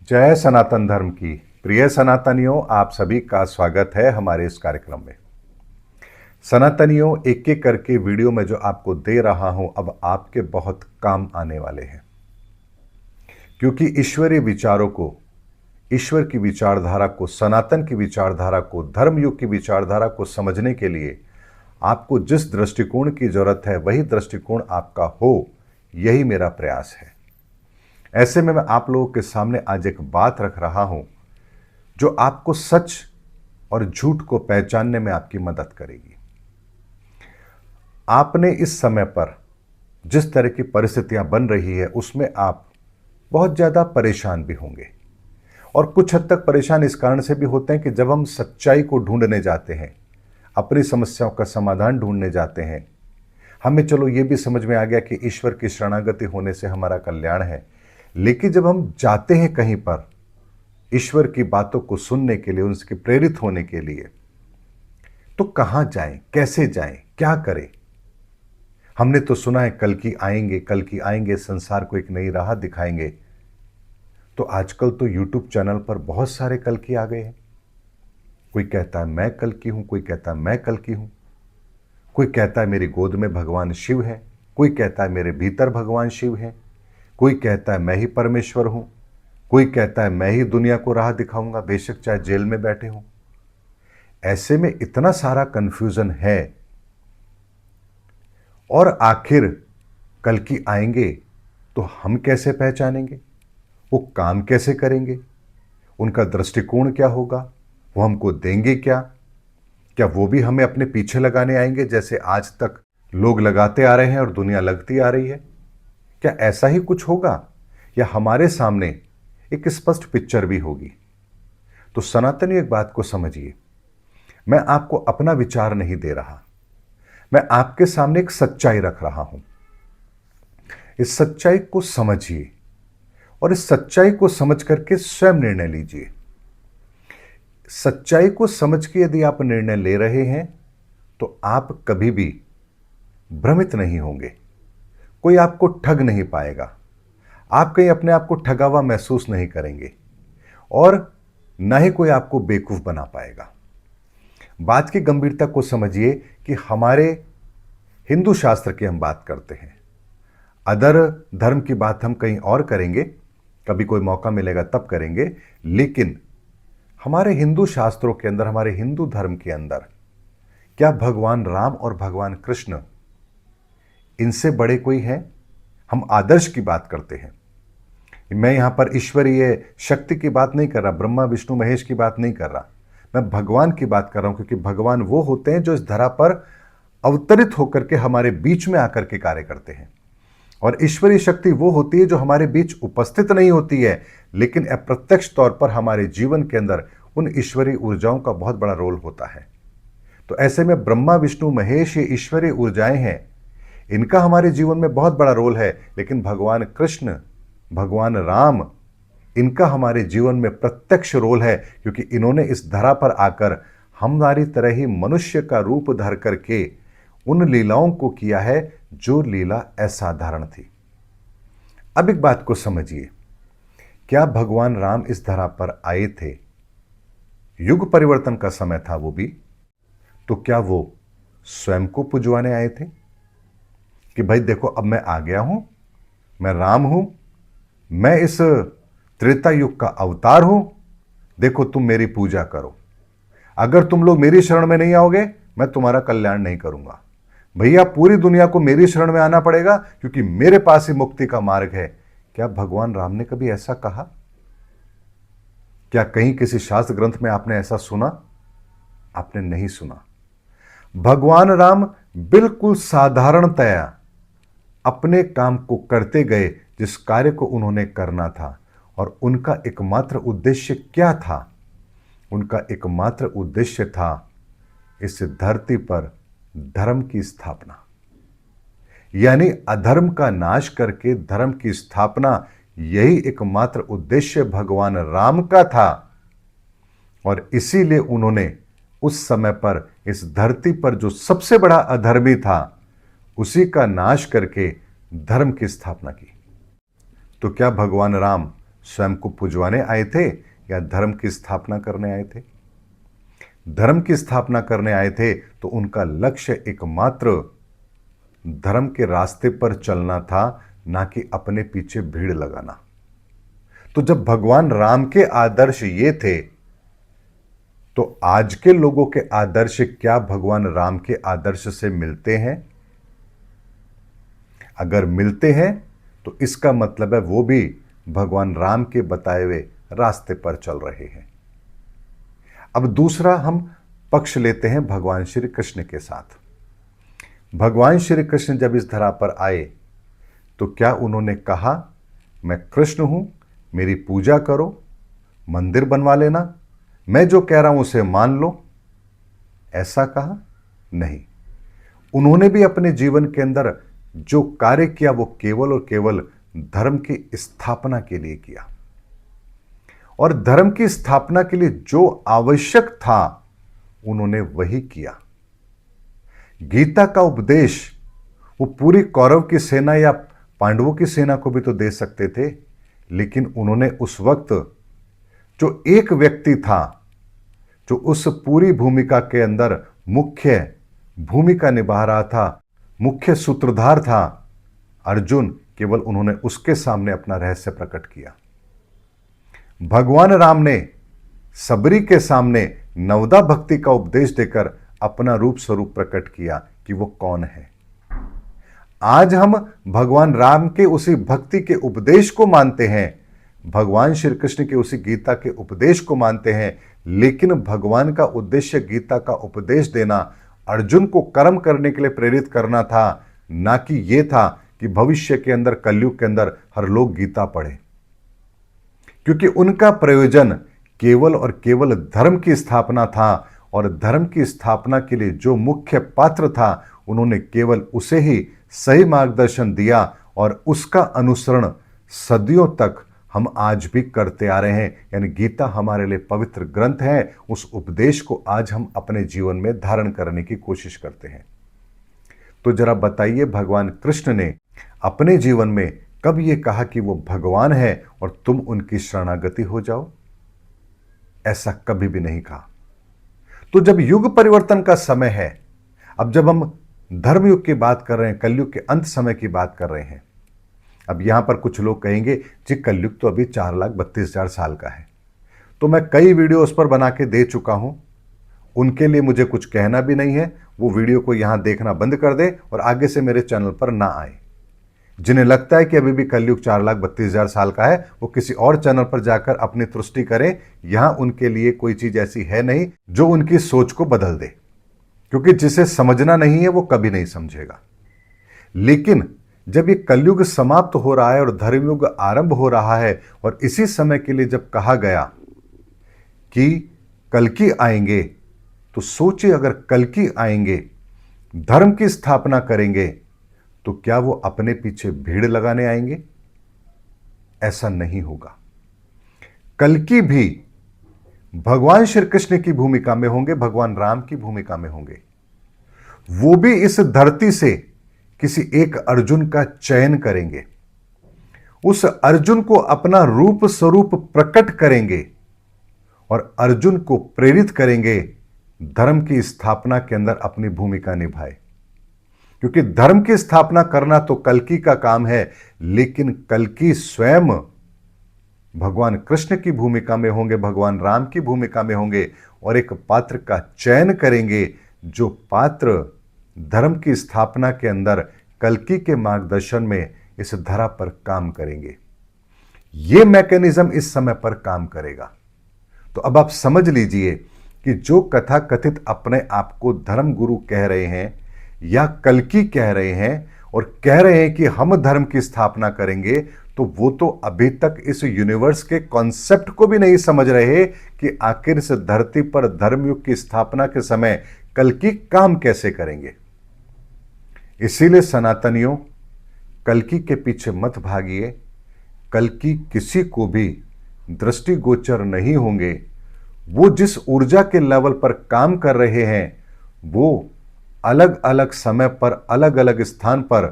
जय सनातन धर्म की प्रिय सनातनियों, आप सभी का स्वागत है हमारे इस कार्यक्रम में। सनातनियों, एक एक करके वीडियो में जो आपको दे रहा हूं अब आपके बहुत काम आने वाले हैं, क्योंकि ईश्वरीय विचारों को, ईश्वर की विचारधारा को, सनातन की विचारधारा को, धर्मयुग की विचारधारा को समझने के लिए आपको जिस दृष्टिकोण की जरूरत है वही दृष्टिकोण आपका हो, यही मेरा प्रयास है। ऐसे में मैं आप लोगों के सामने आज एक बात रख रहा हूं जो आपको सच और झूठ को पहचानने में आपकी मदद करेगी। आपने इस समय पर जिस तरह की परिस्थितियां बन रही है उसमें आप बहुत ज़्यादा परेशान भी होंगे, और कुछ हद तक परेशान इस कारण से भी होते हैं कि जब हम सच्चाई को ढूंढने जाते हैं, अपनी समस्याओं का समाधान ढूंढने जाते हैं, हमें चलो ये भी समझ में आ गया कि ईश्वर की शरणागति होने से हमारा कल्याण है, लेकिन जब हम जाते हैं कहीं पर ईश्वर की बातों को सुनने के लिए, उनसे प्रेरित होने के लिए, तो कहां जाएं, कैसे जाएं, क्या करें। हमने तो सुना है कल की आएंगे, कल की आएंगे, संसार को एक नई राह दिखाएंगे। तो आजकल तो यूट्यूब चैनल पर बहुत सारे कल की आ गए हैं। कोई कहता है मैं कल की हूं, कोई कहता है मैं कल की हूं, कोई कहता है मेरी गोद में भगवान शिव है, कोई कहता है मेरे भीतर भगवान शिव है, कोई कहता है मैं ही परमेश्वर हूं, कोई कहता है मैं ही दुनिया को राह दिखाऊंगा, बेशक चाहे जेल में बैठे हों। ऐसे में इतना सारा कंफ्यूजन है, और आखिर कल की आएंगे तो हम कैसे पहचानेंगे, वो काम कैसे करेंगे, उनका दृष्टिकोण क्या होगा, वो हमको देंगे क्या, क्या वो भी हमें अपने पीछे लगाने आएंगे जैसे आज तक लोग लगाते आ रहे हैं और दुनिया लगती आ रही है। क्या ऐसा ही कुछ होगा, या हमारे सामने एक स्पष्ट पिक्चर भी होगी। तो सनातनी एक बात को समझिए, मैं आपको अपना विचार नहीं दे रहा, मैं आपके सामने एक सच्चाई रख रहा हूं। इस सच्चाई को समझिए और इस सच्चाई को समझ करके स्वयं निर्णय लीजिए। सच्चाई को समझ के यदि आप निर्णय ले रहे हैं तो आप कभी भी भ्रमित नहीं होंगे, कोई आपको ठग नहीं पाएगा, आप कहीं अपने आप को ठगा हुआ महसूस नहीं करेंगे, और न ही कोई आपको बेवकूफ बना पाएगा। बात की गंभीरता को समझिए कि हमारे हिंदू शास्त्र की हम बात करते हैं, अदर धर्म की बात हम कहीं और करेंगे, कभी कोई मौका मिलेगा तब करेंगे, लेकिन हमारे हिंदू शास्त्रों के अंदर, हमारे हिंदू धर्म के अंदर, क्या भगवान राम और भगवान कृष्ण इनसे बड़े कोई हैं? हम आदर्श की बात करते हैं। मैं यहां पर ईश्वरीय शक्ति की बात नहीं कर रहा, ब्रह्मा विष्णु महेश की बात नहीं कर रहा, मैं भगवान की बात कर रहा हूं, क्योंकि भगवान वो होते हैं जो इस धरा पर अवतरित होकर के हमारे बीच में आकर के कार्य करते हैं, और ईश्वरीय शक्ति वो होती है जो हमारे बीच उपस्थित नहीं होती है, लेकिन अप्रत्यक्ष तौर पर हमारे जीवन के अंदर उन ईश्वरीय ऊर्जाओं का बहुत बड़ा रोल होता है। तो ऐसे में ब्रह्मा विष्णु महेश ये ईश्वरीय ऊर्जाएं हैं, इनका हमारे जीवन में बहुत बड़ा रोल है, लेकिन भगवान कृष्ण, भगवान राम, इनका हमारे जीवन में प्रत्यक्ष रोल है, क्योंकि इन्होंने इस धरा पर आकर हमारी तरह ही मनुष्य का रूप धर करके उन लीलाओं को किया है जो लीला असाधारण थी। अब एक बात को समझिए, क्या भगवान राम इस धरा पर आए थे, युग परिवर्तन का समय था वो भी, तो क्या वो स्वयं को पुजवाने आए थे कि भाई देखो अब मैं आ गया हूं, मैं राम हूं, मैं इस त्रेता युग का अवतार हूं, देखो तुम मेरी पूजा करो, अगर तुम लोग मेरी शरण में नहीं आओगे मैं तुम्हारा कल्याण नहीं करूंगा, भैया पूरी दुनिया को मेरी शरण में आना पड़ेगा क्योंकि मेरे पास ही मुक्ति का मार्ग है। क्या भगवान राम ने कभी ऐसा कहा? क्या कहीं किसी शास्त्र ग्रंथ में आपने ऐसा सुना? आपने नहीं सुना। भगवान राम बिल्कुल साधारणतया अपने काम को करते गए, जिस कार्य को उन्होंने करना था, और उनका एकमात्र उद्देश्य क्या था? उनका एकमात्र उद्देश्य था इस धरती पर धर्म की स्थापना, यानी अधर्म का नाश करके धर्म की स्थापना, यही एकमात्र उद्देश्य भगवान राम का था। और इसीलिए उन्होंने उस समय पर इस धरती पर जो सबसे बड़ा अधर्मी था उसी का नाश करके धर्म की स्थापना की। तो क्या भगवान राम स्वयं को पुजवाने आए थे या धर्म की स्थापना करने आए थे? धर्म की स्थापना करने आए थे तो उनका लक्ष्य एकमात्र धर्म के रास्ते पर चलना था, ना कि अपने पीछे भीड़ लगाना। तो जब भगवान राम के आदर्श ये थे, तो आज के लोगों के आदर्श क्या भगवान राम के आदर्श से मिलते हैं? अगर मिलते हैं तो इसका मतलब है वो भी भगवान राम के बताए हुए रास्ते पर चल रहे हैं। अब दूसरा हम पक्ष लेते हैं भगवान श्री कृष्ण के साथ। भगवान श्री कृष्ण जब इस धरा पर आए तो क्या उन्होंने कहा मैं कृष्ण हूं, मेरी पूजा करो, मंदिर बनवा लेना, मैं जो कह रहा हूं उसे मान लो? ऐसा कहा? नहीं। उन्होंने भी अपने जीवन के अंदर जो कार्य किया वो केवल और केवल धर्म की स्थापना के लिए किया, और धर्म की स्थापना के लिए जो आवश्यक था उन्होंने वही किया। गीता का उपदेश वो पूरी कौरव की सेना या पांडवों की सेना को भी तो दे सकते थे, लेकिन उन्होंने उस वक्त जो एक व्यक्ति था जो उस पूरी भूमिका के अंदर मुख्य भूमिका निभा रहा था, मुख्य सूत्रधार था, अर्जुन, केवल उन्होंने उसके सामने अपना रहस्य प्रकट किया। भगवान राम ने सबरी के सामने नवदा भक्ति का उपदेश देकर अपना रूप स्वरूप प्रकट किया कि वो कौन है। आज हम भगवान राम के उसी भक्ति के उपदेश को मानते हैं, भगवान श्री कृष्ण के उसी गीता के उपदेश को मानते हैं, लेकिन भगवान का उद्देश्य गीता का उपदेश देना, अर्जुन को कर्म करने के लिए प्रेरित करना था, ना कि यह था कि भविष्य के अंदर कलयुग के अंदर हर लोग गीता पढ़े। क्योंकि उनका प्रयोजन केवल और केवल धर्म की स्थापना था, और धर्म की स्थापना के लिए जो मुख्य पात्र था उन्होंने केवल उसे ही सही मार्गदर्शन दिया, और उसका अनुसरण सदियों तक हम आज भी करते आ रहे हैं। यानी गीता हमारे लिए पवित्र ग्रंथ है, उस उपदेश को आज हम अपने जीवन में धारण करने की कोशिश करते हैं। तो जरा बताइए, भगवान कृष्ण ने अपने जीवन में कब ये कहा कि वो भगवान है और तुम उनकी शरणागति हो जाओ? ऐसा कभी भी नहीं कहा। तो जब युग परिवर्तन का समय है, अब जब हम धर्मयुग की बात कर रहे हैं, कलयुग के अंत समय की बात कर रहे हैं, अब यहां पर कुछ लोग कहेंगे जी कलयुग तो अभी 4,32,000 साल का है। तो मैं कई वीडियो उस पर बना के दे चुका हूं, उनके लिए मुझे कुछ कहना भी नहीं है। वो वीडियो को यहां देखना बंद कर दे और आगे से मेरे चैनल पर ना आए। जिन्हें लगता है कि अभी भी कलयुग 4,32,000 साल का है, वो किसी और चैनल पर जाकर अपनी तुष्टि करें। यहां उनके लिए कोई चीज ऐसी है नहीं जो उनकी सोच को बदल दे, क्योंकि जिसे समझना नहीं है वो कभी नहीं समझेगा। लेकिन जब ये कलयुग समाप्त हो रहा है और धर्मयुग आरंभ हो रहा है, और इसी समय के लिए जब कहा गया कि कल्कि आएंगे, तो सोचिए अगर कल्कि आएंगे, धर्म की स्थापना करेंगे, तो क्या वो अपने पीछे भीड़ लगाने आएंगे? ऐसा नहीं होगा। कल्कि भी भगवान श्री कृष्ण की भूमिका में होंगे, भगवान राम की भूमिका में होंगे। वो भी इस धरती से किसी एक अर्जुन का चयन करेंगे, उस अर्जुन को अपना रूप स्वरूप प्रकट करेंगे और अर्जुन को प्रेरित करेंगे धर्म की स्थापना के अंदर अपनी भूमिका निभाए। क्योंकि धर्म की स्थापना करना तो कल्कि का काम है, लेकिन कल्कि स्वयं भगवान कृष्ण की भूमिका में होंगे, भगवान राम की भूमिका में होंगे, और एक पात्र का चयन करेंगे जो पात्र धर्म की स्थापना के अंदर कल्कि के मार्गदर्शन में इस धरा पर काम करेंगे। यह मैकेनिज्म इस समय पर काम करेगा। तो अब आप समझ लीजिए कि जो कथा कथित अपने आप को धर्म गुरु कह रहे हैं या कल्कि कह रहे हैं और कह रहे हैं कि हम धर्म की स्थापना करेंगे, तो वो तो अभी तक इस यूनिवर्स के कॉन्सेप्ट को भी नहीं समझ रहे कि आखिर इस धरती पर धर्मयुग की स्थापना के समय कल्कि काम कैसे करेंगे। इसीलिए सनातनियों, कल्कि के पीछे मत भागिए। कल्कि किसी को भी दृष्टिगोचर नहीं होंगे। वो जिस ऊर्जा के लेवल पर काम कर रहे हैं, वो अलग अलग समय पर अलग अलग स्थान पर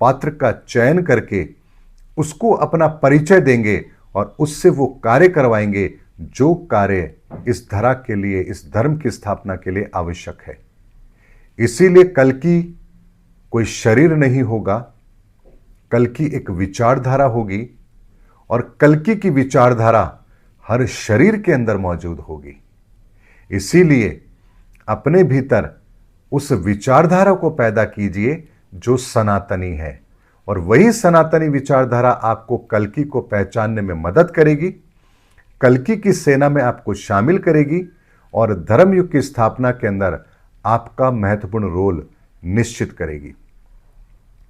पात्र का चयन करके उसको अपना परिचय देंगे और उससे वो कार्य करवाएंगे जो कार्य इस धरा के लिए, इस धर्म की स्थापना के लिए आवश्यक है। इसीलिए कल्कि कोई शरीर नहीं होगा, कल्कि एक विचारधारा होगी, और कल्कि की विचारधारा हर शरीर के अंदर मौजूद होगी। इसीलिए अपने भीतर उस विचारधारा को पैदा कीजिए जो सनातनी है, और वही सनातनी विचारधारा आपको कल्कि को पहचानने में मदद करेगी, कल्कि की सेना में आपको शामिल करेगी और धर्मयुग की स्थापना के अंदर आपका महत्वपूर्ण रोल निश्चित करेगी।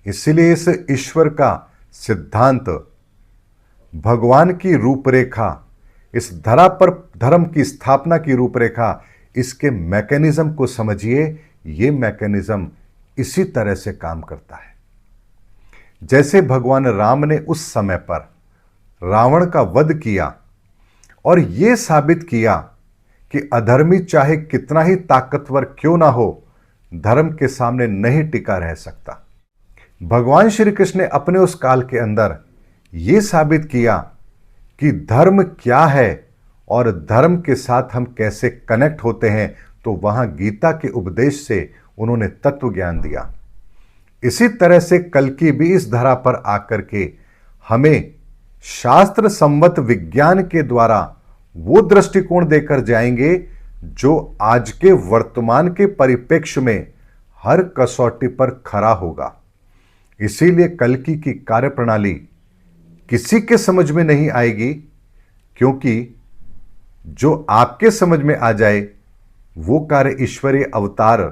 इसलिए इस ईश्वर का सिद्धांत, भगवान की रूपरेखा, इस धरा पर धर्म की स्थापना की रूपरेखा, इसके मैकेनिज्म को समझिए। ये मैकेनिज्म इसी तरह से काम करता है जैसे भगवान राम ने उस समय पर रावण का वध किया और यह साबित किया कि अधर्मी चाहे कितना ही ताकतवर क्यों ना हो, धर्म के सामने नहीं टिका रह सकता। भगवान श्री कृष्ण ने अपने उस काल के अंदर यह साबित किया कि धर्म क्या है और धर्म के साथ हम कैसे कनेक्ट होते हैं, तो वहां गीता के उपदेश से उन्होंने तत्व ज्ञान दिया। इसी तरह से कल्कि भी इस धरा पर आकर के हमें शास्त्र सम्मत विज्ञान के द्वारा वो दृष्टिकोण देकर जाएंगे जो आज के वर्तमान के परिप्रेक्ष्य में हर कसौटी पर खरा होगा। इसीलिए कल्कि की कार्यप्रणाली किसी के समझ में नहीं आएगी, क्योंकि जो आपके समझ में आ जाए वो कार्य ईश्वरीय अवतार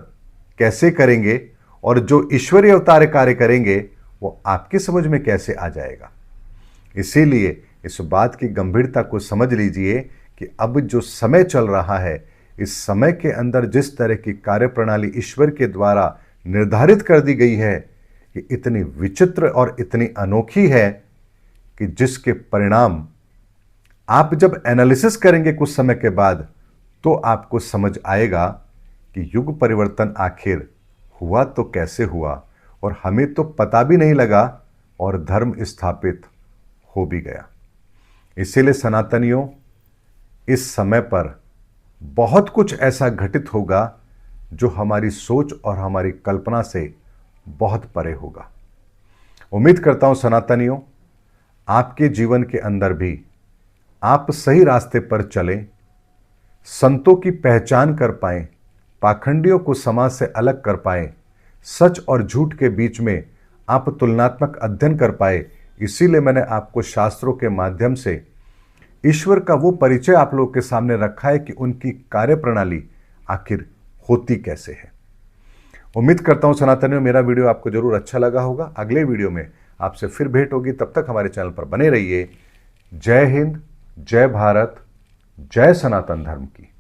कैसे करेंगे, और जो ईश्वरीय अवतार कार्य करेंगे वो आपकी समझ में कैसे आ जाएगा। इसीलिए इस बात की गंभीरता को समझ लीजिए कि अब जो समय चल रहा है, इस समय के अंदर जिस तरह की कार्यप्रणाली ईश्वर के द्वारा निर्धारित कर दी गई है, कि इतनी विचित्र और इतनी अनोखी है कि जिसके परिणाम आप जब एनालिसिस करेंगे कुछ समय के बाद, तो आपको समझ आएगा कि युग परिवर्तन आखिर हुआ तो कैसे हुआ, और हमें तो पता भी नहीं लगा और धर्म स्थापित हो भी गया। इसीलिए सनातनियों, इस समय पर बहुत कुछ ऐसा घटित होगा जो हमारी सोच और हमारी कल्पना से बहुत परे होगा। उम्मीद करता हूं सनातनियों, आपके जीवन के अंदर भी आप सही रास्ते पर चलें, संतों की पहचान कर पाएं, पाखंडियों को समाज से अलग कर पाएं, सच और झूठ के बीच में आप तुलनात्मक अध्ययन कर पाए। इसीलिए मैंने आपको शास्त्रों के माध्यम से ईश्वर का वो परिचय आप लोगों के सामने रखा है कि उनकी कार्यप्रणाली आखिर होती कैसे है। उम्मीद करता हूं सनातनियों, मेरा वीडियो आपको जरूर अच्छा लगा होगा। अगले वीडियो में आपसे फिर भेंट होगी, तब तक हमारे चैनल पर बने रहिए। जय हिंद, जय भारत, जय सनातन धर्म की।